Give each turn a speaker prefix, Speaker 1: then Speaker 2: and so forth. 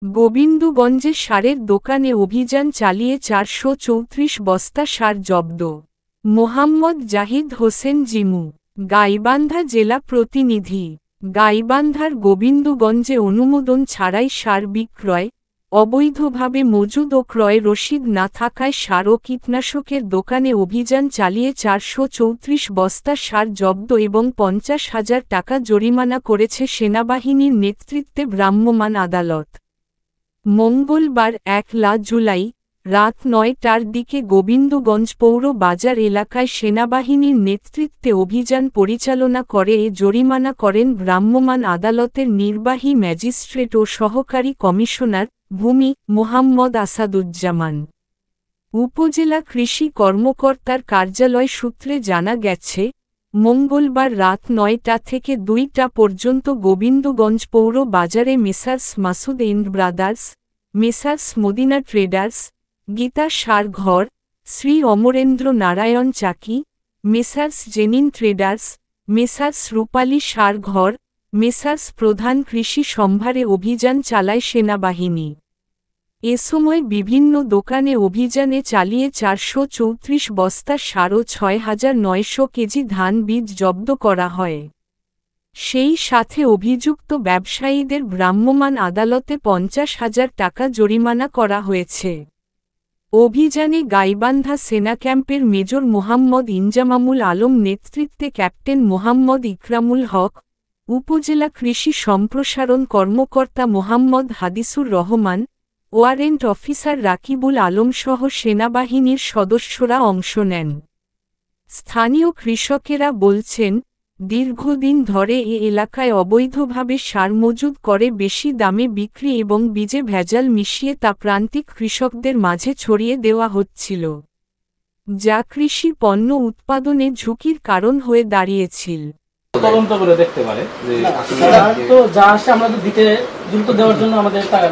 Speaker 1: গোবিন্দগঞ্জে সারের দোকানে অভিযান চালিয়ে ৪৩৪ বস্তা সার জব্দ। মোহাম্মদ জাহিদ হোসেন জিমু, গাইবান্ধা জেলা প্রতিনিধি। গাইবান্ধার গোবিন্দগঞ্জে অনুমোদন ছাড়াই সার বিক্রয়, অবৈধভাবে মজুদ ও ক্রয় রসিদ না থাকায় সার ও কীটনাশকের দোকানে অভিযান চালিয়ে ৪৩৪ বস্তা সার জব্দ এবং ৫০,০০০ টাকা জরিমানা করেছে সেনাবাহিনীর নেতৃত্বে ভ্রাম্যমাণ আদালত। মঙ্গলবার ১ জুলাই রাত ৯টার দিকে গোবিন্দগঞ্জ পৌর বাজার এলাকায় সেনাবাহিনীর নেতৃত্বে অভিযান পরিচালনা করে এ জরিমানা করেন ভ্রাম্যমাণ আদালতের নির্বাহী ম্যাজিস্ট্রেট ও সহকারী কমিশনার, ভূমি, মোহাম্মদ আসাদুজ্জামান। উপজেলা কৃষি কর্মকর্তার কার্যালয় সূত্রে জানা গেছে, মঙ্গলবার রাত ৯টা থেকে ২টা পর্যন্ত গোবিন্দগঞ্জ পৌর বাজারে messrs Masud and brothers, messrs Madina traders, Gita Sar Ghar, Shri Amarendra Narayan Chaki, messrs Jenin traders, messrs Rupali Sar Ghar, messrs প্রধান কৃষি সম্ভারে অভিযান চালায় সেনাবাহিনী। এ সময় বিভিন্ন দোকানে অভিযানে চালিয়ে ৪৩৪ বস্তা সার ও ৬,৯০০ কেজি ধান বীজ জব্দ করা হয়। সেই সাথে অভিযুক্ত ব্যবসায়ীদের ভ্রাম্যমাণ আদালতে ৫০,০০০ টাকা জরিমানা করা হয়েছে। অভিযানে গাইবান্ধা সেনা ক্যাম্পের মেজর মোহাম্মদ ইনজামামুল আলম নেতৃত্বে ক্যাপ্টেন মোহাম্মদ ইকরামুল হক, উপজেলা কৃষি সম্প্রসারণ কর্মকর্তা মোহাম্মদ হাদিসুর রহমান, ওয়ারেন্ট অফিসার রাকিবুল আলমসহ সেনাবাহিনীর সদস্যরা অংশ নেন। স্থানীয় কৃষকেরা বলছেন, দীর্ঘদিন ধরে এ এলাকায় অবৈধভাবে সার মজুদ করে বেশি দামে বিক্রি এবং বীজে ভেজাল মিশিয়ে তা প্রান্তিক কৃষকদের মাঝে ছড়িয়ে দেওয়া হচ্ছিল, যা কৃষি পণ্য উৎপাদনে ঝুঁকির কারণ হয়ে দাঁড়িয়েছিল।
Speaker 2: তদন্ত করে দেখতে পারে যে তো যা আসে আমরা তো দিতে দ্রুত দেওয়ার জন্য আমাদের টাকা